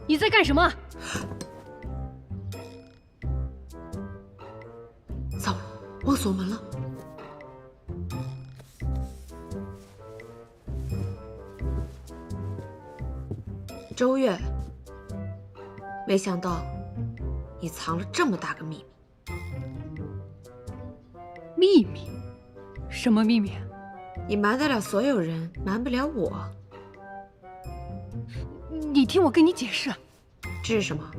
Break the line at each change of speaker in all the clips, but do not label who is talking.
你在干什么？
糟了，忘锁门了。周月，没想到你藏了这么大个秘密。
秘密？什么秘密？
你瞒得了所有人，瞒不了我。
你听我跟你解释。
这是什么？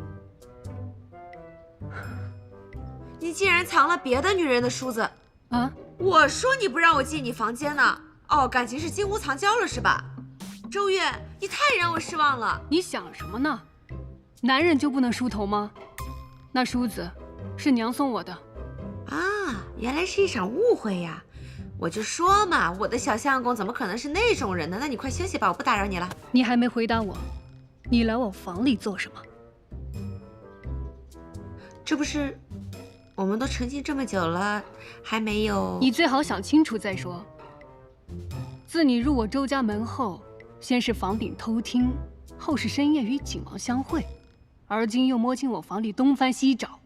你竟然藏了别的女人的梳子！
啊！
我说你不让我进你房间呢。哦，感情是金屋藏娇了是吧？周月，你太让我失望了。
你想什么呢？男人就不能梳头吗？那梳子是娘送我的。
啊，原来是一场误会呀！我就说嘛，我的小相公怎么可能是那种人呢？那你快休息吧，我不打扰你了。
你还没回答我，你来我房里做什么？
这不是，我们都成亲这么久了，还没有……
你最好想清楚再说。自你入我周家门后，先是房顶偷听，后是深夜与景王相会，而今又摸进我房里东翻西找。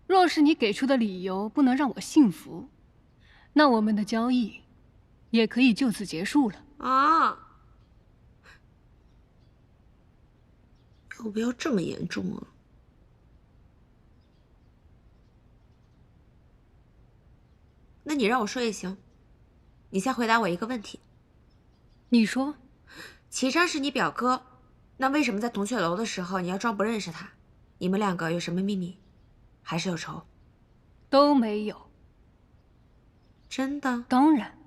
若是你给出的理由不能让我信服，那我们的交易也可以就此结束了。
啊！要不要这么严重啊？那你让我说也行。你先回答我一个问题。
你说，
齐章是你表哥，那为什么在铜雀楼的时候你要装不认识他？你们两个有什么秘密？还是有仇？
都没有。
真的？
当然，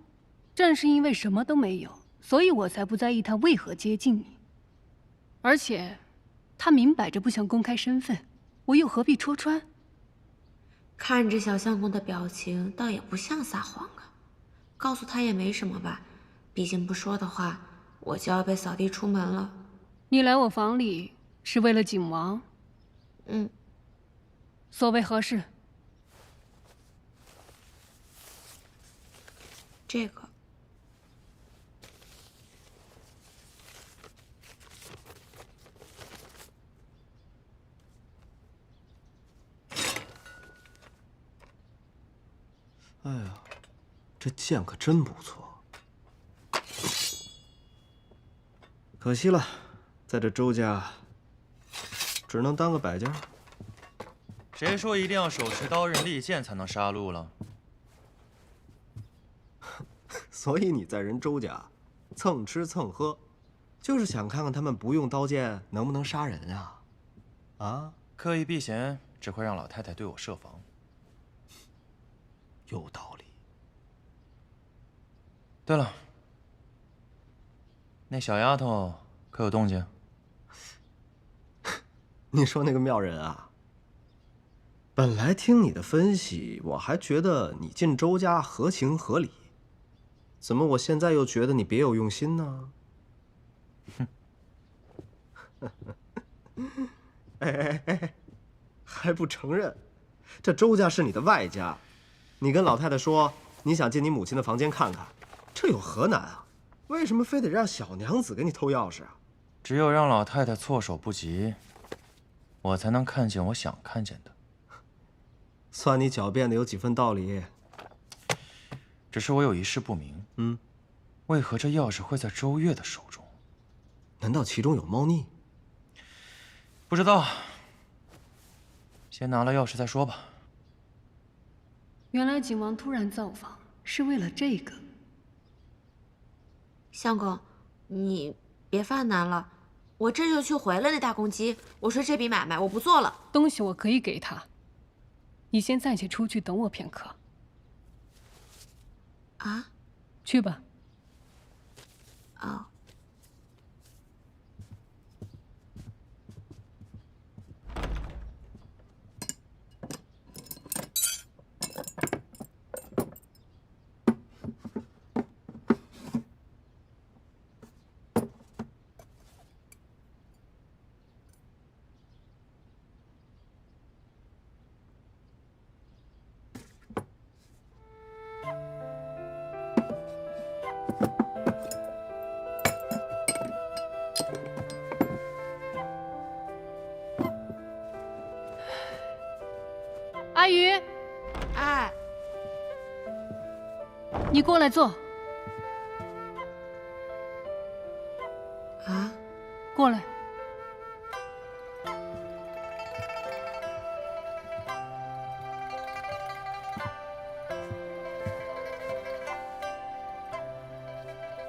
正是因为什么都没有，所以我才不在意他为何接近你。而且，他明摆着不想公开身份，我又何必戳穿？
看着小相公的表情，倒也不像撒谎啊。告诉他也没什么吧，毕竟不说的话，我就要被扫地出门了。
你来我房里是为了景王？
嗯。
所谓何事？
这个。
哎呀，这剑可真不错。可惜了，在这周家，只能当个摆件。
谁说一定要手持刀刃利剑才能杀戮了？
所以你在人周家蹭吃蹭喝，就是想看看他们不用刀剑能不能杀人啊？啊？
刻意避嫌只会让老太太对我设防。
有道理。
对了，那小丫头可有动静？
你说那个妙人啊？本来听你的分析，我还觉得你进周家合情合理，怎么我现在又觉得你别有用心呢？哼！哎，还不承认？这周家是你的外家，你跟老太太说你想进你母亲的房间看看，这有何难啊？为什么非得让小娘子给你偷钥匙啊？
只有让老太太措手不及，我才能看见我想看见的。
算你狡辩的有几分道理。
只是我有一事不明，为何这钥匙会在周月的手中？
难道其中有猫腻？
不知道，先拿了钥匙再说吧。
原来景王突然造访是为了这个。
相公，你别犯难了，我这就去回了那大公鸡。我说这笔买卖我不做了。
东西我可以给他，你先暂且出去等我片刻。
啊？
去吧。
哦。
阿宇，
哎，
你过来坐。
啊，
过来。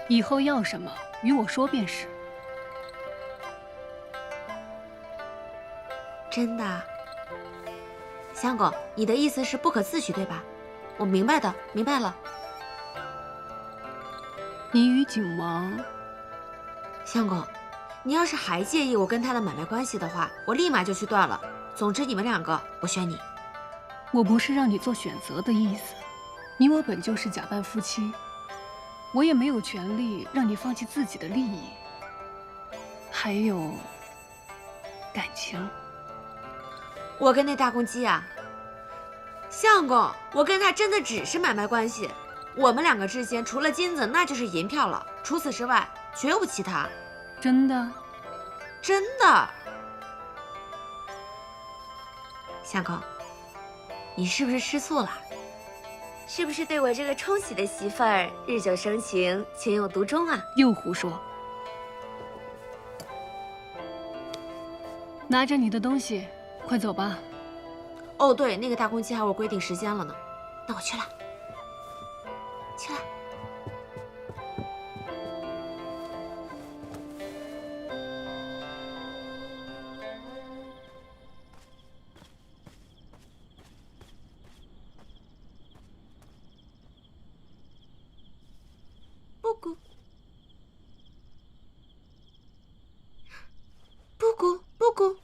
以后要什么，与我说便是。
真的？相公，你的意思是不可自诩，对吧？我明白的，明白了。
你与景王，
相公，你要是还介意我跟他的买卖关系的话，我立马就去断了。总之，你们两个，我选你。
我不是让你做选择的意思。你我本就是假扮夫妻，我也没有权利让你放弃自己的利益，还有感情。
我跟那大公鸡啊，相公，我跟他真的只是买卖关系。我们两个之间除了金子，那就是银票了。除此之外，绝无其他。
真的？
真的。相公，你是不是吃醋了？是不是对我这个冲喜的媳妇儿日久生情，情有独钟啊？
又胡说！拿着你的东西，快走吧。
哦，对，那个大公鸡还有规定时间了呢。那我去了，去了。布谷，布谷，布谷。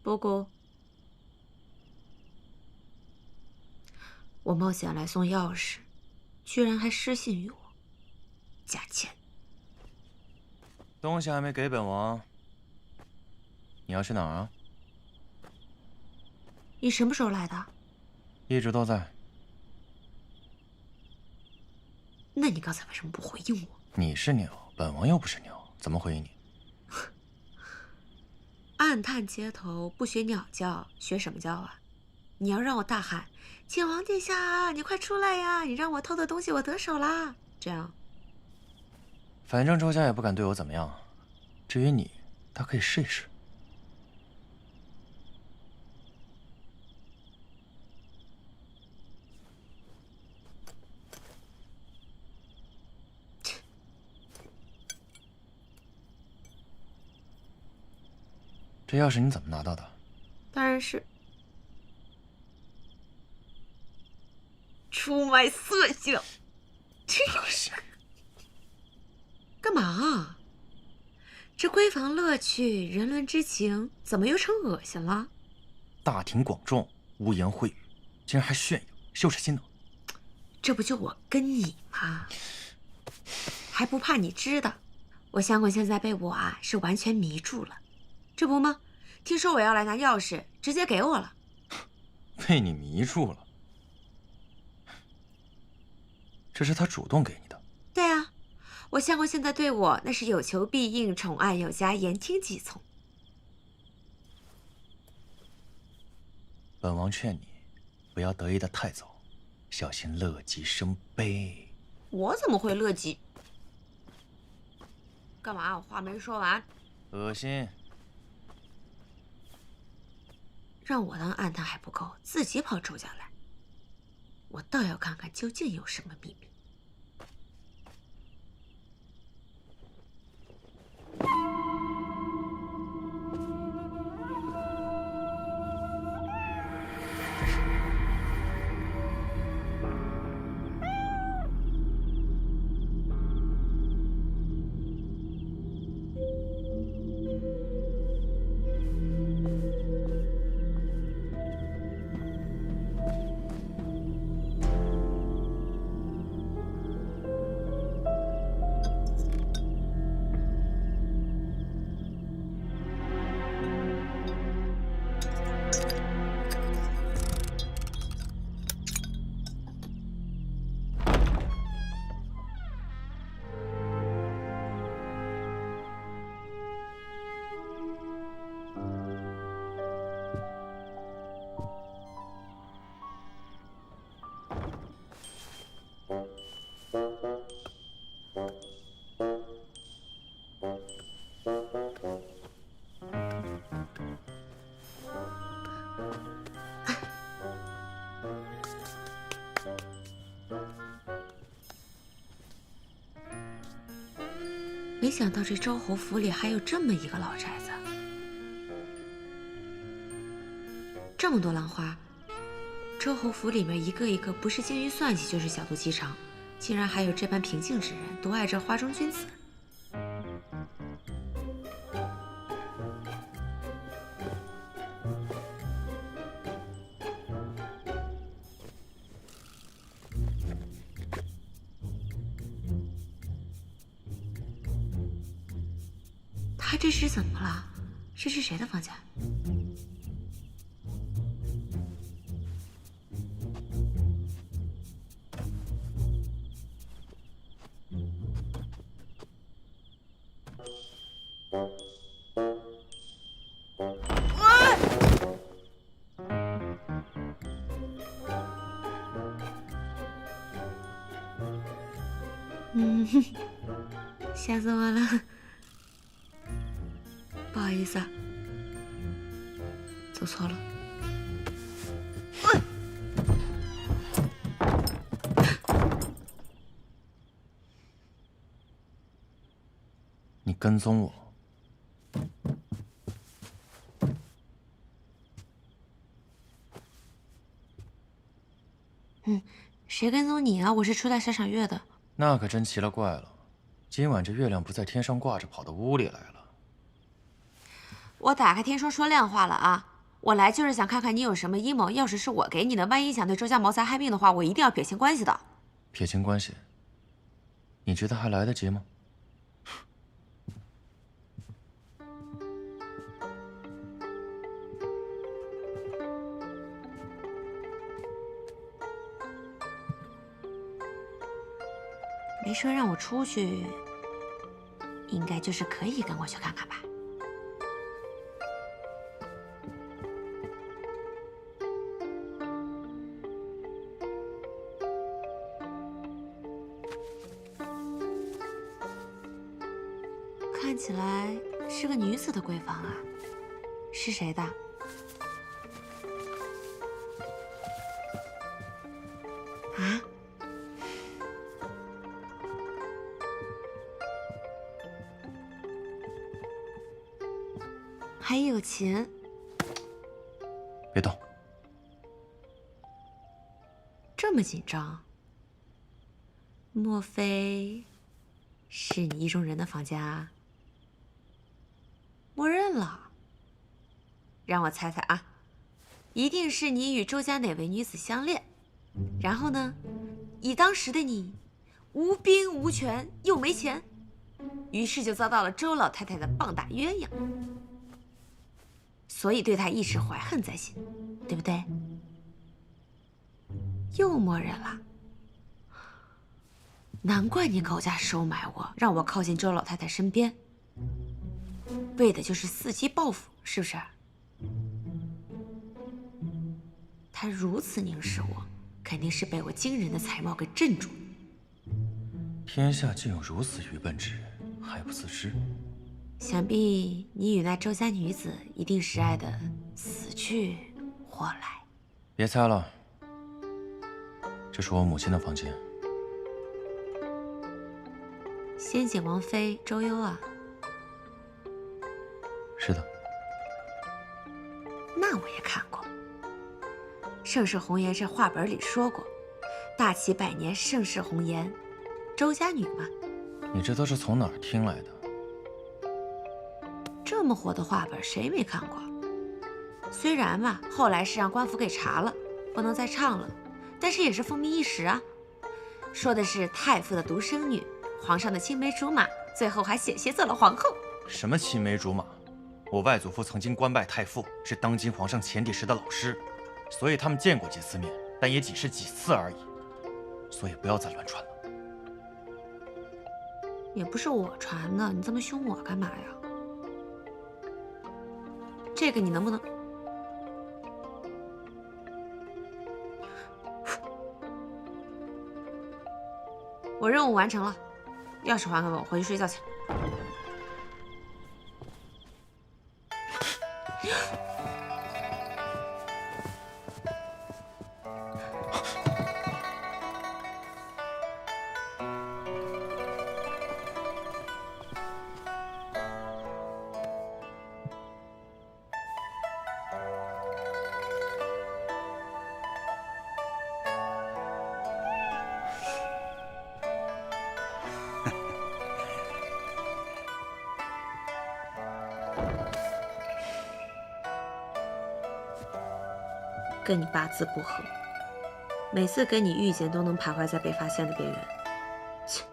布谷，我冒险来送钥匙，居然还失信于我，假钱。
东西还没给本王，你要去哪儿啊？
你什么时候来的？
一直都在。
那你刚才为什么不回应我？
你是鸟，本王又不是鸟，怎么回应你？
暗探街头，不学鸟叫，学什么叫啊？你要让我大喊“景王殿下，你快出来呀！你让我偷的东西我得手啦！”这样。
反正周家也不敢对我怎么样，至于你，倒可以试一试。这钥匙你怎么拿到的？
当然是出卖色相。
恶心！
干嘛啊？这闺房乐趣、人伦之情，怎么又成恶心了？
大庭广众，污言秽语，竟然还炫耀，羞耻心呢？
这不就我跟你吗？还不怕你知道？我相公现在被我是完全迷住了。这不吗？听说我要来拿钥匙，直接给我了。
被你迷住了？这是他主动给你的？
对啊，我相公现在对我那是有求必应，宠爱有加，言听计从。
本王劝你不要得意的太早，小心乐极生悲。
我怎么会乐极？干嘛？我话没说完。
恶心！
让我当暗探还不够，自己跑周家来，我倒要看看究竟有什么秘密。没想到这周侯府里还有这么一个老宅子，这么多兰花，周侯府里面一个一个不是精于算计，就是小肚鸡肠，竟然还有这般平静之人独爱这花中君子。他这是怎么了？这是谁的房间？吓死我了。不好意思啊，走错了。
你跟踪我？
谁跟踪你啊？我是出来赏赏月的。
那可真奇了怪了，今晚这月亮不在天上挂着，跑到屋里来了。
我打开天窗说亮话了啊！我来就是想看看你有什么阴谋。要是我给你的，万一想对周家谋财害命的话，我一定要撇清关系的。
撇清关系？你觉得还来得及吗？
没说让我出去，应该就是可以跟我去看看吧。看起来是个女子的闺房啊，是谁的？啊？还有钱？
别动！
这么紧张？莫非是你意中人的房间啊？默认了。让我猜猜啊，一定是你与周家哪位女子相恋，然后呢，以当时的你无兵无权又没钱，于是就遭到了周老太太的棒打鸳鸯，所以对她一直怀恨在心，对不对？又默认了。难怪你搞价收买我，让我靠近周老太太身边，为的就是伺机报复，是不是？他如此凝视我，肯定是被我惊人的才貌给镇住了。
天下竟有如此愚笨之人，还不自知。
想必你与那周家女子一定是爱得死去活来。
别猜了，这是我母亲的房间。
先景王妃周幽啊？
是的。
那我也看过，《盛世红颜》这话本里说过，大齐百年盛世红颜，周家女嘛。
你这都是从哪儿听来的？
这么火的话本，谁没看过？虽然嘛，后来是让官府给查了，不能再唱了，但是也是风靡一时啊。说的是太傅的独生女，皇上的青梅竹马，最后还险些做了皇后。
什么青梅竹马？我外祖父曾经官拜太傅，是当今皇上前几时的老师，所以他们见过几次面，但也仅是几次而已。所以不要再乱传了。
也不是我传的，你这么凶我干嘛呀？这个你能不能？我任务完成了，钥匙还给我，回去睡觉去。跟你八字不合，每次跟你遇见都能徘徊在被发现的边缘。切！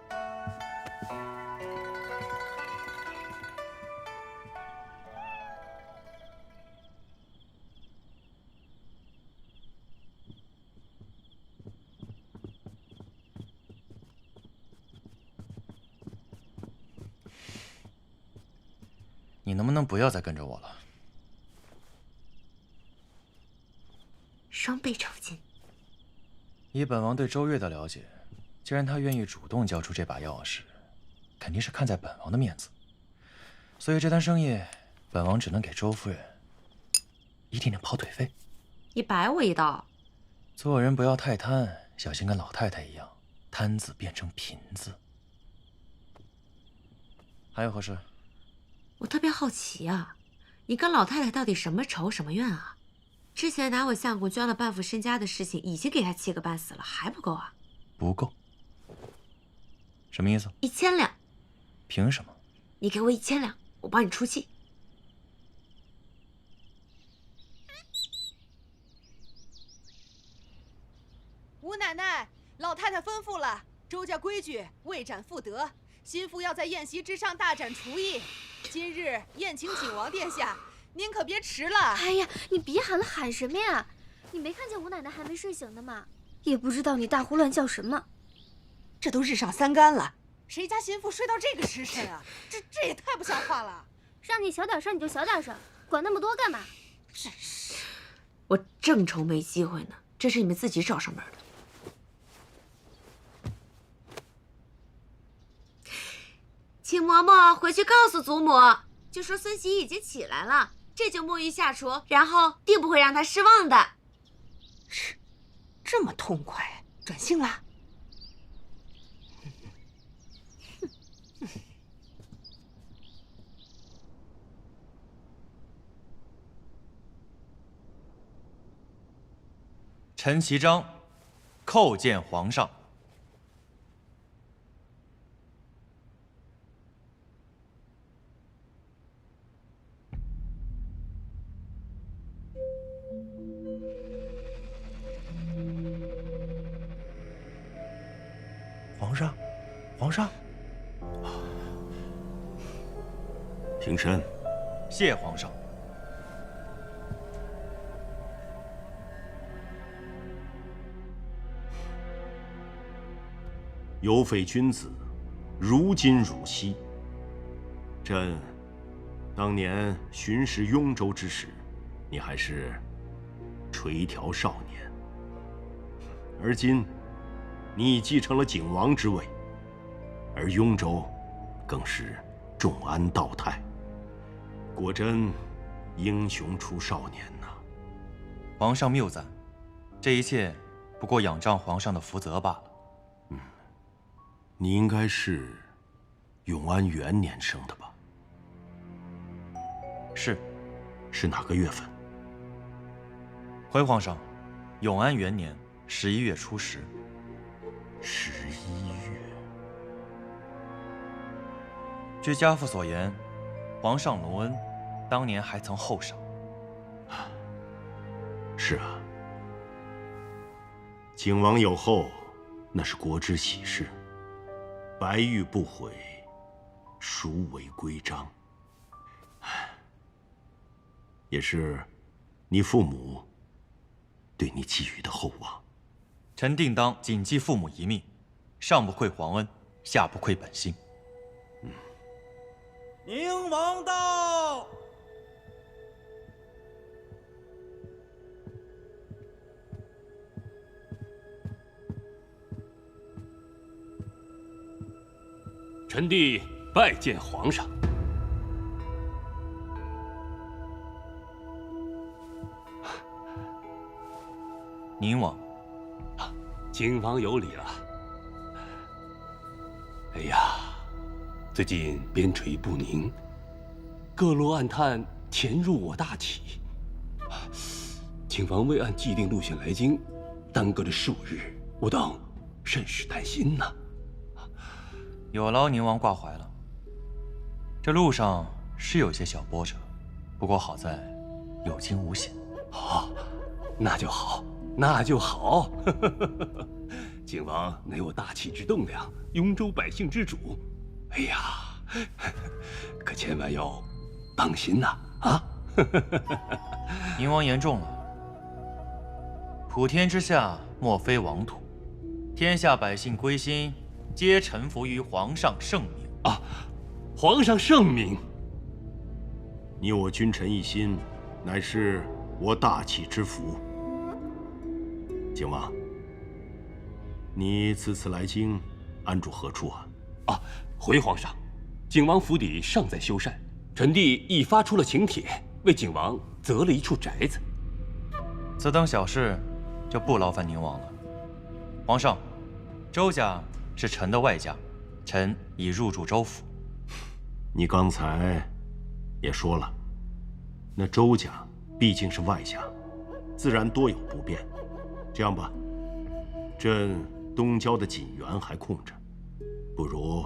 你能不能不要再跟着我了？
双倍酬金。
以本王对周月的了解，既然他愿意主动交出这把钥匙，肯定是看在本王的面子。所以这单生意，本王只能给周夫人一点点跑腿费。
你摆我一道。
做人不要太贪，小心跟老太太一样，贪字变成贫字。还有何事？
我特别好奇啊，你跟老太太到底什么仇什么怨啊？之前拿我相公捐了半副身家的事情，已经给他气个半死了，还不够啊？
不够。什么意思
？1000两。
凭什么？
你给我1000两，我帮你出气。
吴奶奶，老太太吩咐了，周家规矩，未斩妇德。心腹要在宴席之上大展厨艺。今日宴请景王殿下，您可别迟了。
哎呀，你别喊了，喊什么呀？你没看见吴奶奶还没睡醒呢吗？也不知道你大呼乱叫什么。
这都日上3竿了，谁家心腹睡到这个时辰啊？这也太不像话了。
让你小点声你就小点声，管那么多干嘛？
真是，
我正愁没机会呢，这是你们自己找上门的。请嬷嬷回去告诉祖母，就说孙喜已经起来了，这就沐浴下厨，然后定不会让他失望的。
这么痛快，转性啦？
陈其章，叩见皇上。
皇上，皇上，
平身。
谢皇上。
有匪君子，如今汝兮。朕当年巡视雍州之时，你还是垂髫少年，而今你已继承了景王之位，而雍州更是重安道泰，果真英雄出少年呐！
皇上谬赞，这一切不过仰仗皇上的福泽罢了。
你应该是永安元年生的吧？是哪个月份？
回皇上，永安元年11月初10。
11月。
据家父所言，皇上隆恩当年还曾厚赏。
是啊，景王有后，那是国之喜事。白玉不悔，孰为规章？也是你父母对你寄予的厚望。
臣定当谨记父母遗命，上不愧皇恩，下不愧本心。
宁王到。
臣弟拜见皇上。
宁王，
景王有礼了。哎呀，最近边陲不宁，各路暗探潜入我大齐，景王未按既定路线来京，耽搁了数日，我等甚是担心呐。
有劳宁王挂怀了。这路上是有些小波折，不过好在有惊无险。
那就好，那就好。景王乃我大齐之栋梁，雍州百姓之主。哎呀，可千万要当心呐！啊！
宁王言重了。普天之下，莫非王土，天下百姓归心，皆臣服于皇上圣明。
啊，皇上圣明。
你我君臣一心，乃是我大齐之福。景王，你此次来京，安住何处啊？
啊，回皇上，景王府邸尚在修缮，臣弟已发出了请帖，为景王择了一处宅子。
此等小事，就不劳烦宁王了。皇上，周家是臣的外家，臣已入住周府。
你刚才也说了，那周家毕竟是外家，自然多有不便。这样吧，朕东郊的锦园还空着，不如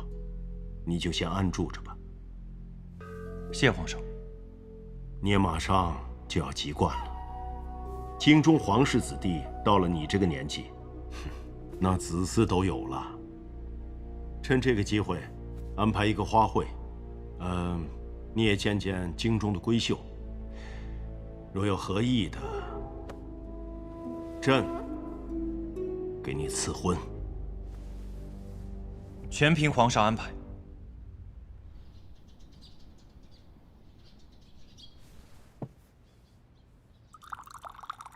你就先安住着吧。
谢皇上。
你也马上就要及冠了，京中皇室子弟到了你这个年纪，那子嗣都有了。趁这个机会，安排一个花会，你也见见京中的闺秀。若有合意的，朕给你赐婚。
全凭皇上安排。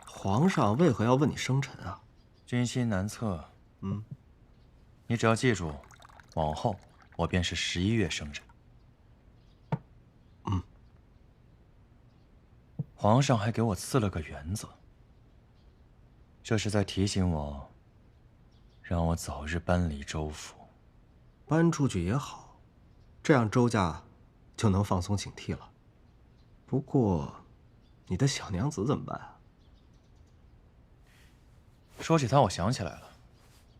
皇上为何要问你生辰啊？
君心难测。你只要记住，往后我便是11月生人。皇上还给我赐了个园子，这是在提醒我，让我早日搬离周府。
搬出去也好，这样周家就能放松警惕了。不过，你的小娘子怎么办啊？
说起她，我想起来了，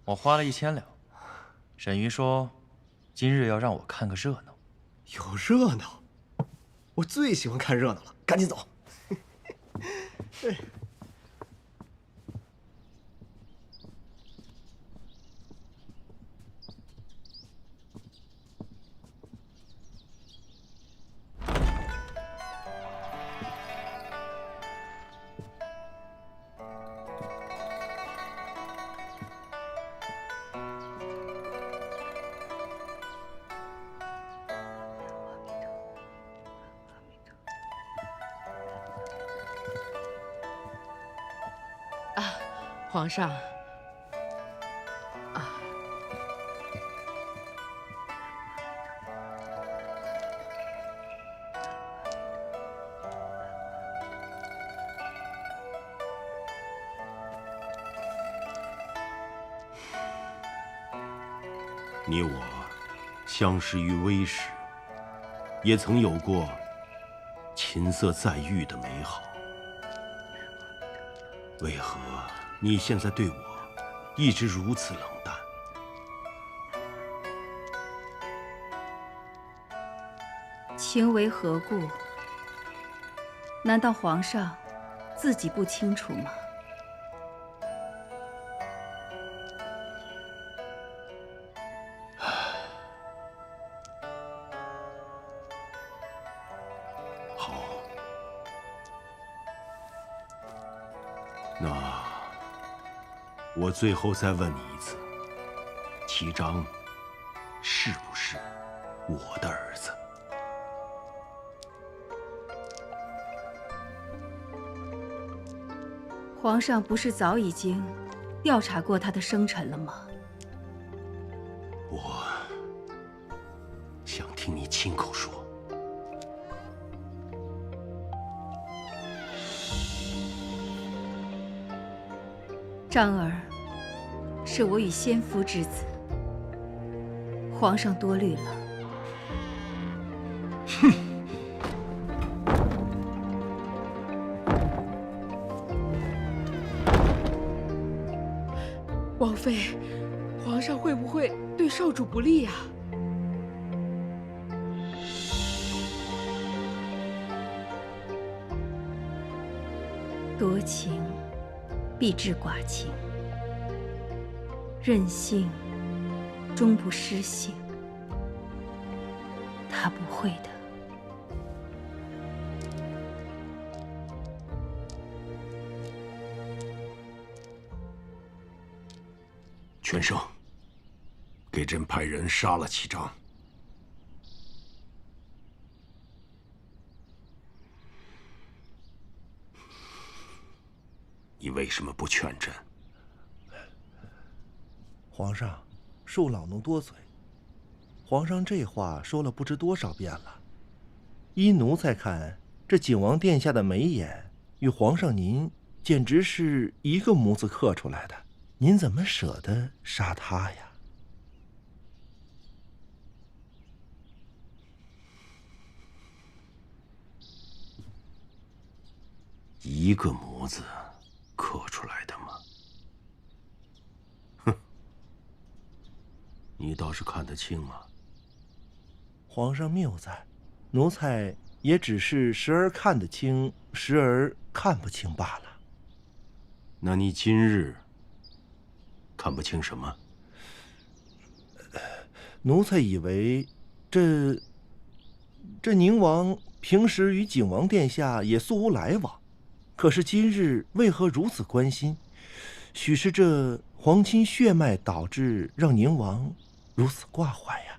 我花了1000两。沈瑜说，今日要让我看个热闹。
有热闹？我最喜欢看热闹了，赶紧走。
皇上，
你我相识于微时，也曾有过琴瑟在御的美好。为何你现在对我一直如此冷淡？
情为何故？难道皇上自己不清楚吗？
好，那我最后再问你一次，齐章是不是我的儿子？
皇上不是早已经调查过他的生辰了吗？
我想听你亲口说。
章儿是我与先夫之子，皇上多虑了。
哼！
王妃，皇上会不会对少主不利呀？
多情必致寡情，任性终不失性。他不会的。
全胜，给朕派人杀了齐章。你为什么不劝朕？
皇上，恕老奴多嘴。皇上这话说了不知多少遍了。依奴才看，这景王殿下的眉眼与皇上您简直是一个模子刻出来的。您怎么舍得杀他呀？
一个模子刻出来的吗？哼，你倒是看得清啊。
皇上谬在，奴才也只是时而看得清，时而看不清罢了。
那你今日看不清什么？
奴才以为这宁王平时与景王殿下也素无来往，可是今日为何如此关心？许是这皇亲血脉导致让宁王如此挂怀呀。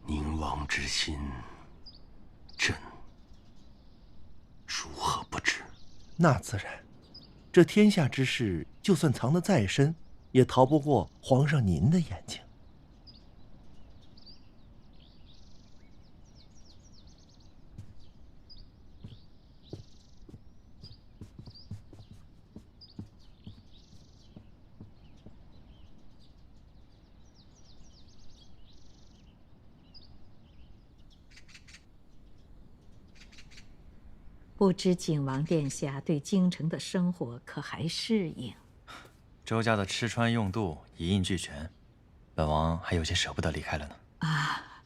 宁王之心，朕如何不知？
那自然，这天下之事，就算藏得再深，也逃不过皇上您的眼睛。
不知景王殿下对京城的生活可还适应？
周家的吃穿用度一应俱全，本王还有些舍不得离开了呢。
啊，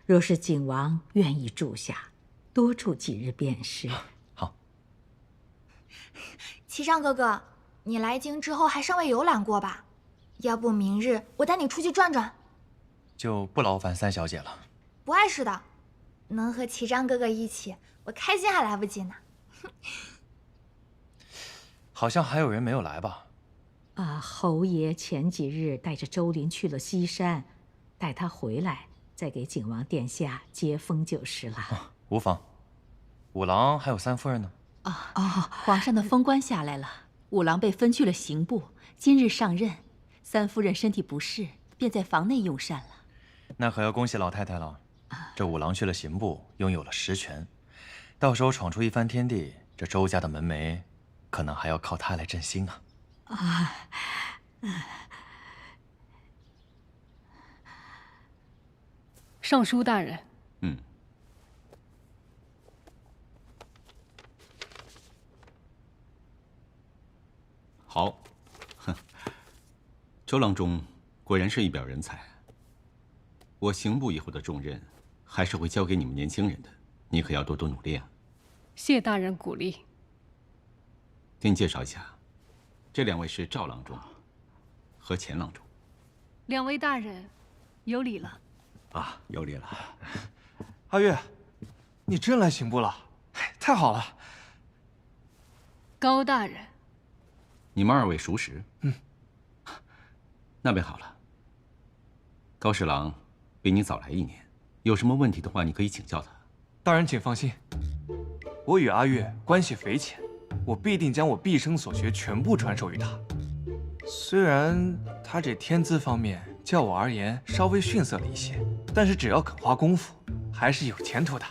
若是景王愿意住下，多住几日便是。
好。
齐章哥哥，你来京之后还尚未游览过吧？要不明日我带你出去转转？
就不劳烦三小姐了。
不碍事的，能和齐章哥哥一起，我开心还来不及呢。
好像还有人没有来吧？
啊，侯爷前几日带着周林去了西山，待他回来再给景王殿下接风就是了。
哦，无妨。五郎还有三夫人呢？
皇上的封官下来了，五郎被分去了刑部，今日上任。三夫人身体不适，便在房内用膳了。
那可要恭喜老太太了。这五郎去了刑部，拥有了实权，到时候闯出一番天地，这周家的门楣可能还要靠他来振兴啊。
尚书大人。
好，周郎中果然是一表人才。我刑部以后的重任，还是会交给你们年轻人的，你可要多多努力啊！
谢大人鼓励。
给你介绍一下，这两位是赵郎中和钱郎中。
两位大人，有礼了。
啊，有礼了。
阿月，你真来刑部了，太好了。
高大人，
你们二位熟识？那便好了。高侍郎比你早来1年，有什么问题的话，你可以请教他。
大人请放心，我与阿月关系匪浅，我必定将我毕生所学全部传授于他。虽然他这天资方面较我而言稍微逊色了一些，但是只要肯花功夫，还是有前途的。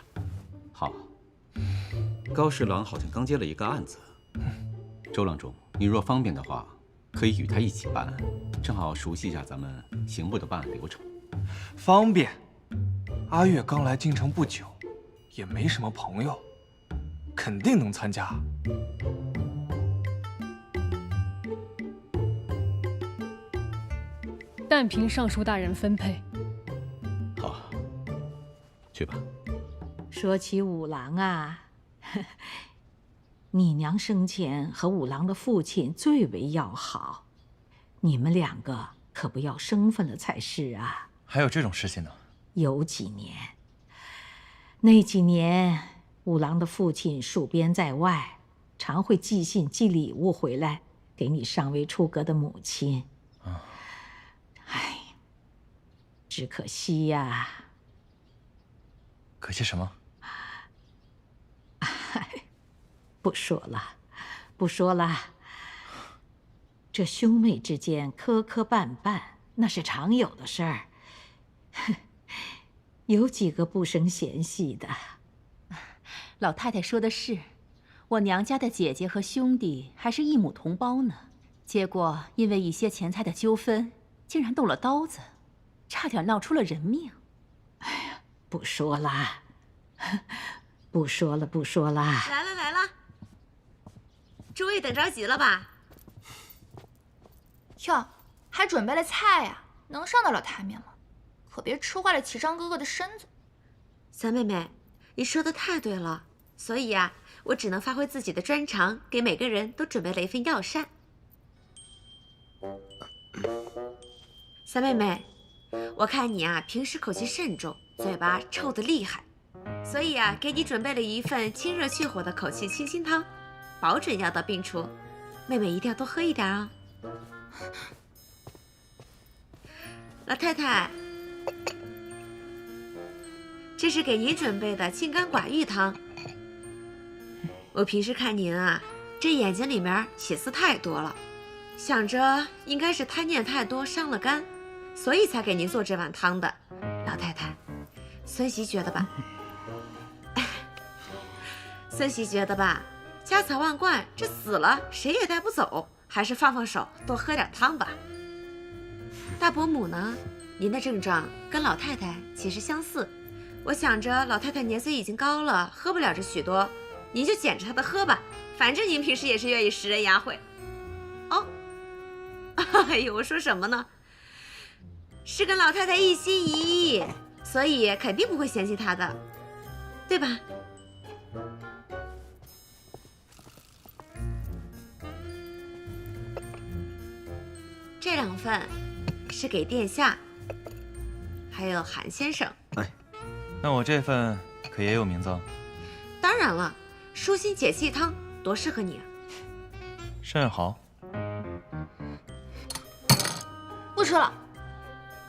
好，高侍郎好像刚接了一个案子。周郎中，你若方便的话，可以与他一起办案，正好熟悉一下咱们刑部的办案流程。
方便。阿月刚来京城不久，也没什么朋友，肯定能参加。
但凭尚书大人分配。
好，去吧。
说起五郎啊，你娘生前和五郎的父亲最为要好，你们两个可不要生分了才是啊。
还有这种事情呢？
有几年，那几年五郎的父亲戍边在外，常会寄信寄礼物回来给你尚未出阁的母亲。唉，只可惜呀。
可惜什么？
不说了，不说了。这兄妹之间磕磕绊绊，那是常有的事儿。有几个不生嫌隙的。
老太太说的是，我娘家的姐姐和兄弟还是一母同胞呢，结果因为一些钱财的纠纷，竟然动了刀子，差点闹出了人命。
哎呀，不说了，不说了，不说了。
来了来了，诸位等着急了吧？
哟，还准备了菜呀，能上得了台面吗？可别吃坏了启章哥哥的身子。
三妹妹，你说的太对了，所以呀，我只能发挥自己的专长，给每个人都准备了一份药膳。三妹妹，我看你啊，平时口气慎重，嘴巴臭得厉害，所以啊，给你准备了一份清热去火的口气清新汤，保准药到病除。妹妹一定要多喝一点啊。老太太，这是给您准备的清肝寡欲汤。我平时看您啊，这眼睛里面血丝太多了，想着应该是贪念太多伤了肝，所以才给您做这碗汤的。老太太，孙媳觉得吧？孙媳觉得吧，家财万贯，这死了谁也带不走，还是放放手，多喝点汤吧。大伯母呢？您的症状跟老太太其实相似，我想着老太太年岁已经高了，喝不了这许多，您就捡着她的喝吧，反正您平时也是愿意食人牙慧。哦，哎呦，我说什么呢？是跟老太太一心一意，所以肯定不会嫌弃她的，对吧？这2份是给殿下，还有韩先生。
哎，那我这份可也有名字？
当然了，舒心解气汤多适合你啊！
甚好。
不吃了。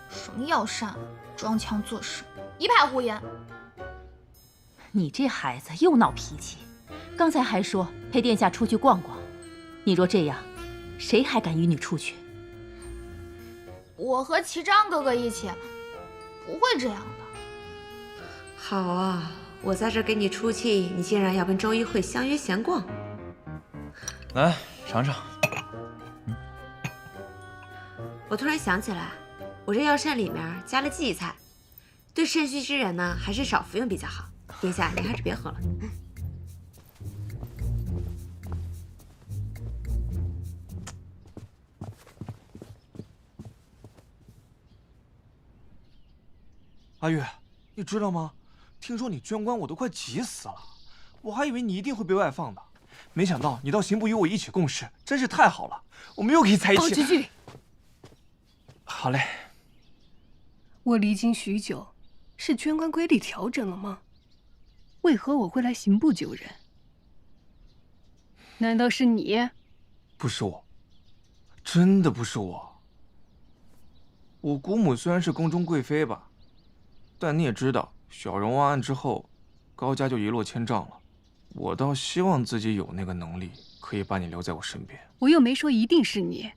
什么药膳，装腔作势，一派胡言。
你这孩子又闹脾气，刚才还说陪殿下出去逛逛，你若这样，谁还敢与你出去？
我和齐章哥哥一起，不会这样的。
好啊，我在这给你出气，你竟然要跟周一慧相约闲逛。
来尝尝。
我突然想起来，我这药膳里面加了荠菜，对肾虚之人呢，还是少服用比较好。殿下，你还是别喝了。
阿月，你知道吗？听说你捐官，我都快急死了。我还以为你一定会被外放的，没想到你到刑部与我一起共事，真是太好了。我们又可以在一起。
保持距离。
好嘞。
我离京许久，是捐官规例调整了吗？为何我会来刑部救人？难道是你？
不是我，真的不是我。我姑母虽然是宫中贵妃吧，但你也知道，小荣王案之后，高家就一落千丈了。我倒希望自己有那个能力，可以把你留在我身边。
我又没说一定是你。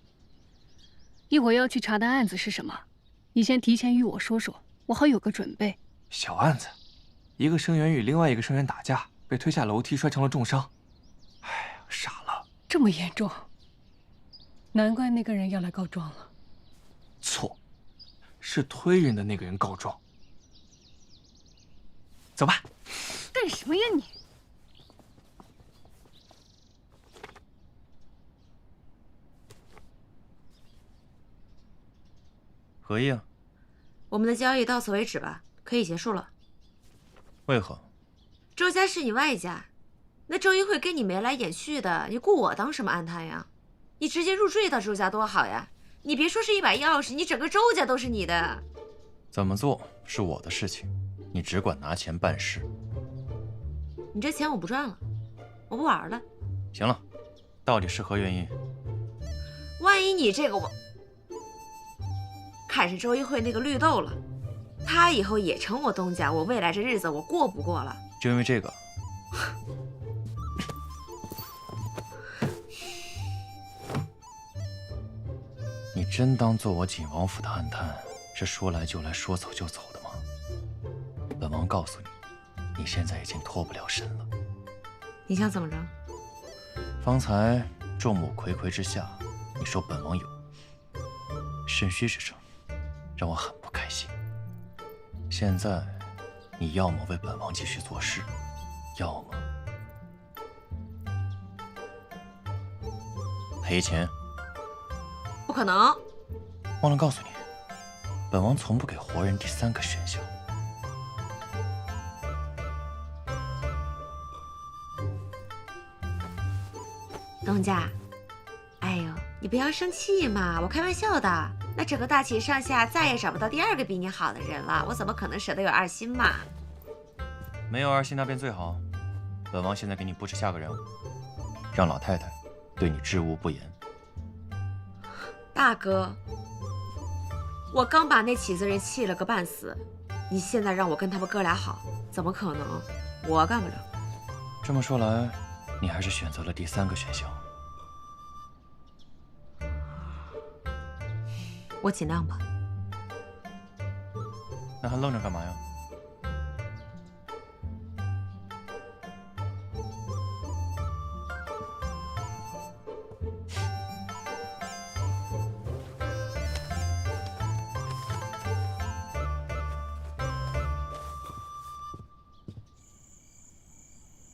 一会儿要去查的案子是什么？你先提前与我说说，我好有个准备。
小案子，一个生员与另外一个生员打架，被推下楼梯，摔成了重伤。哎呀，傻了。
这么严重？难怪那个人要来告状了。
错，是推人的那个人告状。走吧。
干什么呀你？
何意啊？
我们的交易到此为止吧，可以结束了。
为何？
周家是你外家，那周一慧跟你眉来眼去的，你雇我当什么安探呀？你直接入赘到周家多好呀！你别说是一把钥匙，你整个周家都是你的。
怎么做是我的事情，你只管拿钱办事。
你这钱我不赚了，我不玩了。
行了，到底是何原因？
万一你这个我看上周一慧那个绿豆了，她以后也成我东家，我未来这日子我过不过了？
就因为这个？你真当做我锦王府的暗探是说来就来说走就走的吗？本王告诉你，你现在已经脱不了身了。
你想怎么着？
方才众目睽睽之下，你说本王有肾虚之症，让我很不开心。现在，你要么为本王继续做事，要么赔钱。
不可能！
忘了告诉你，本王从不给活人第三个选项。
东家，哎呦，你不要生气嘛，我开玩笑的。那整个大秦上下再也找不到第二个比你好的人了，我怎么可能舍得有二心嘛？
没有二心那便最好。本王现在给你布置下个任务，让老太太对你知无不言。
大哥，我刚把那起子人气了个半死，你现在让我跟他们哥俩好，怎么可能？我干不了。
这么说来，你还是选择了第三个选项。
我尽量吧。
那还愣着干嘛呀？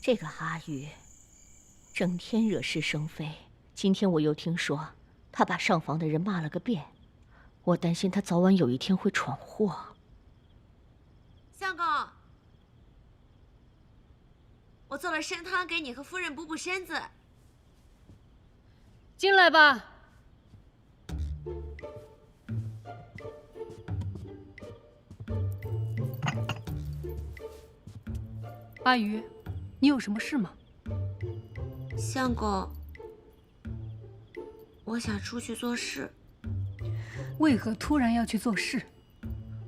这个阿宇，整天惹是生非。今天我又听说他把上房的人骂了个遍，我担心他早晚有一天会闯祸。
相公，我做了参汤给你和夫人补补身子。
进来吧。阿宇，你有什么事吗？
相公，我想出去做事。
为何突然要去做事？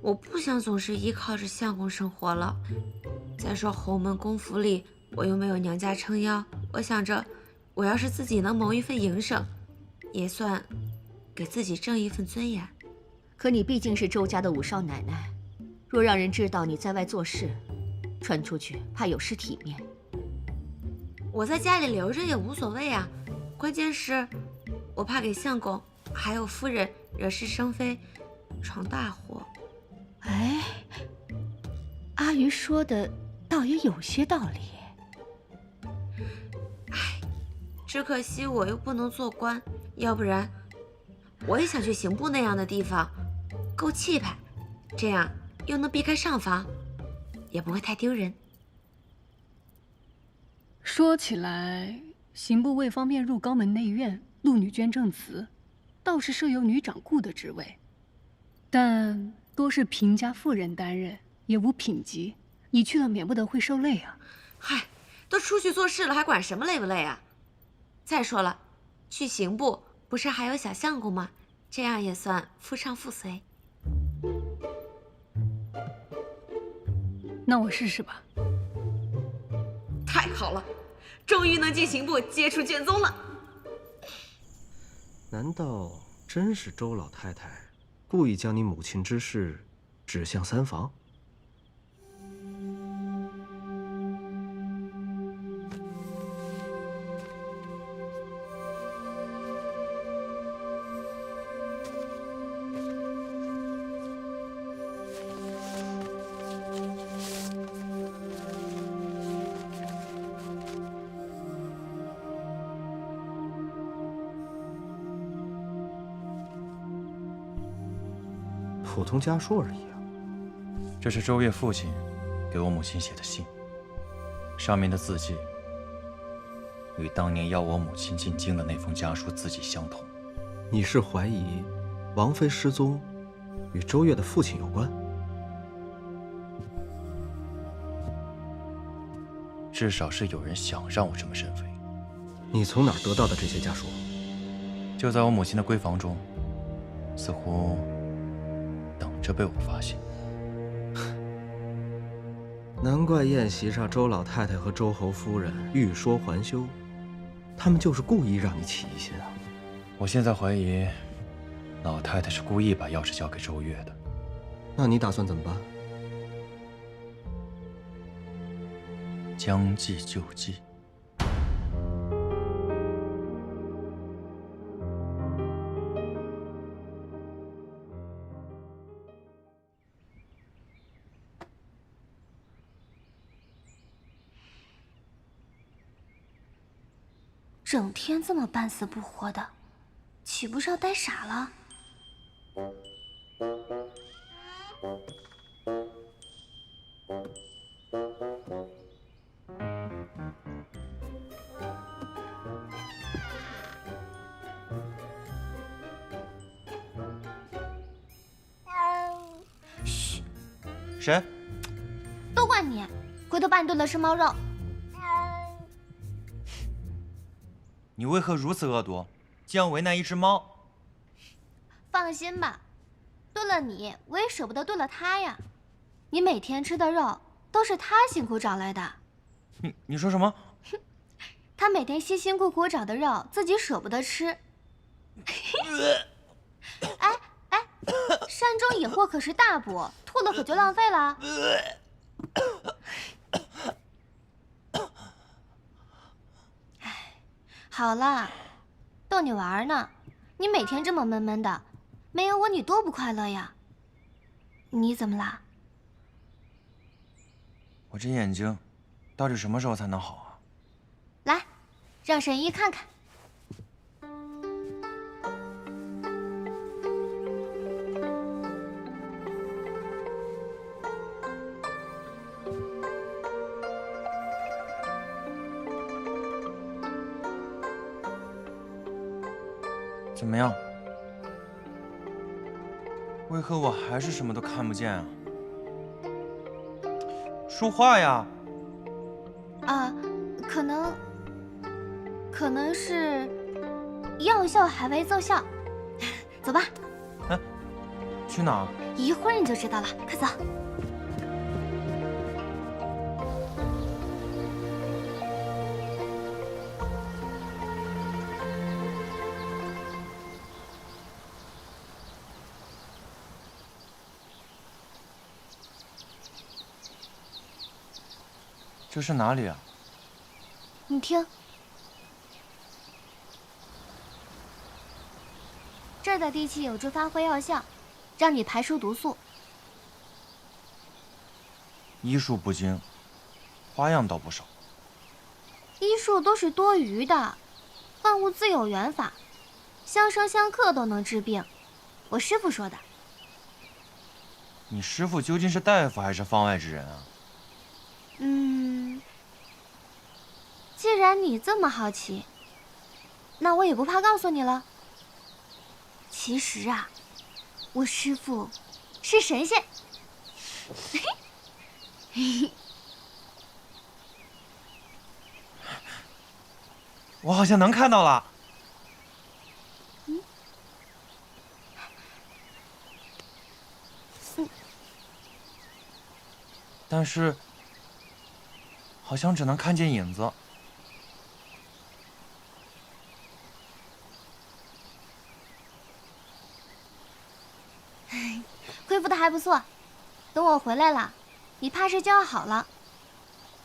我不想总是依靠着相公生活了。再说侯门公府里，我又没有娘家撑腰。我想着，我要是自己能谋一份营生，也算给自己挣一份尊严。
可你毕竟是周家的五少奶奶，若让人知道你在外做事，传出去怕有失体面。
我在家里留着也无所谓啊，关键是，我怕给相公还有夫人惹是生非，闯大祸。
哎，阿鱼说的倒也有些道理。
哎，只可惜我又不能做官，要不然我也想去刑部那样的地方，够气派，这样又能避开上房，也不会太丢人。
说起来，刑部为方便入高门内院录女捐正词，倒是设有女掌顾的职位，但多是平家妇人担任，也无品级。你去了免不得会受累啊。
嗨，都出去做事了，还管什么累不累啊？再说了，去刑部不是还有小相公吗？这样也算夫唱妇随。
那我试试吧。
太好了，终于能进刑部接触卷宗了。
难道真是周老太太故意将你母亲之事指向三房？普通家书而已啊。
这是周月父亲给我母亲写的信，上面的字迹与当年邀我母亲进京的那封家书字迹相同。
你是怀疑王妃失踪与周越的父亲有关？
至少是有人想让我这么认为。
你从哪儿得到的这些家书？
就在我母亲的闺房中，似乎等着被我发现。
难怪宴席上周老太太和周侯夫人欲说还休，他们就是故意让你起疑心啊！
我现在怀疑，老太太是故意把钥匙交给周越的。
那你打算怎么办？
将计就计。
整天这么半死不活的，岂不是要呆傻了？嘘，
谁？
都怪你，回头把你炖的生猫肉。
你为何如此恶毒，竟要为难一只猫？
放心吧，炖了你，我也舍不得炖了他呀。你每天吃的肉都是他辛苦找来的。
你说什么？
他每天辛辛苦苦找的肉，自己舍不得吃。哎，山中野货可是大补，吐了可就浪费了。好了，逗你玩呢。你每天这么闷闷的，没有我你多不快乐呀。你怎么啦？
我这眼睛，到底什么时候才能好啊？
来，让沈姨看看。
怎么样？为何我还是什么都看不见啊？说话呀！
啊，可能是药效还未奏效。走吧。
哎，去哪儿？
一会儿你就知道了，快走。
这是哪里啊？
你听，这儿的地气有助发挥药效，让你排出毒素。
医术不精，花样倒不少。
医术都是多余的，万物自有缘法，相生相克都能治病。我师父说的。
你师父究竟是大夫还是方外之人啊？
既然你这么好奇，那我也不怕告诉你了。其实啊，我师父是神仙。
我好像能看到了。但是，好像只能看见影子。
恢复的还不错，等我回来了，你怕是就要好了。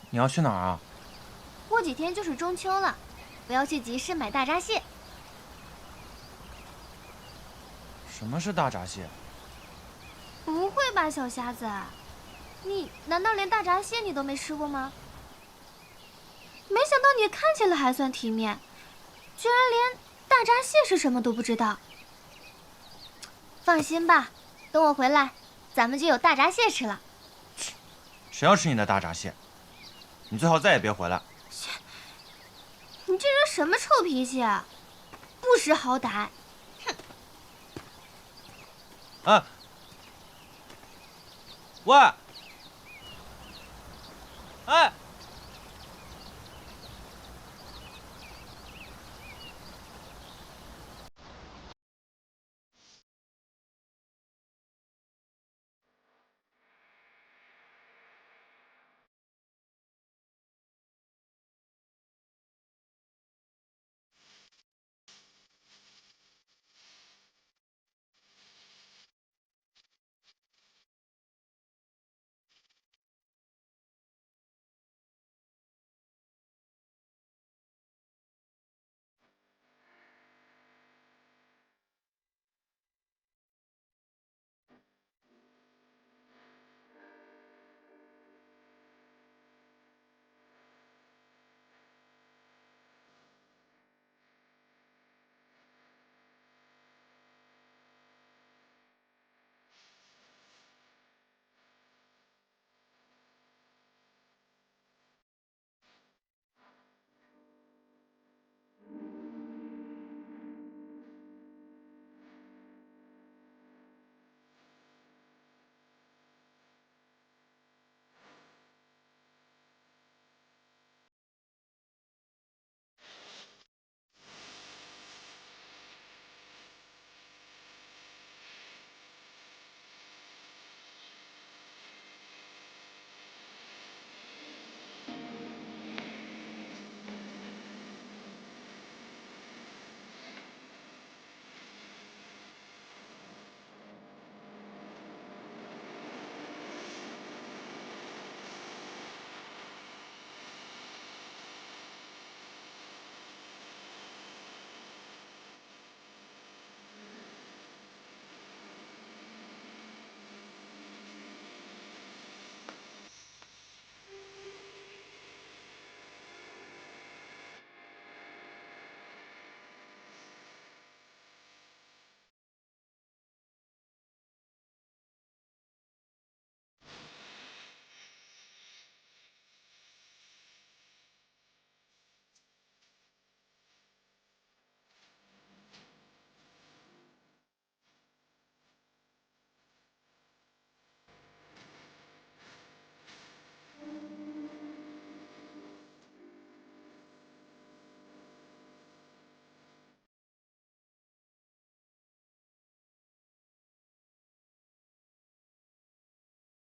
你要去哪儿啊？
过几天就是中秋了，我要去集市买大闸蟹。
什么是大闸蟹？
不会吧，小瞎子，你难道连大闸蟹你都没吃过吗？没想到你看起来还算体面，居然连大闸蟹是什么都不知道。放心吧，等我回来，咱们就有大闸蟹吃了。
谁要吃你的大闸蟹？你最好再也别回来。
你你这人什么臭脾气啊？不识好歹！哼！
哎，喂，哎，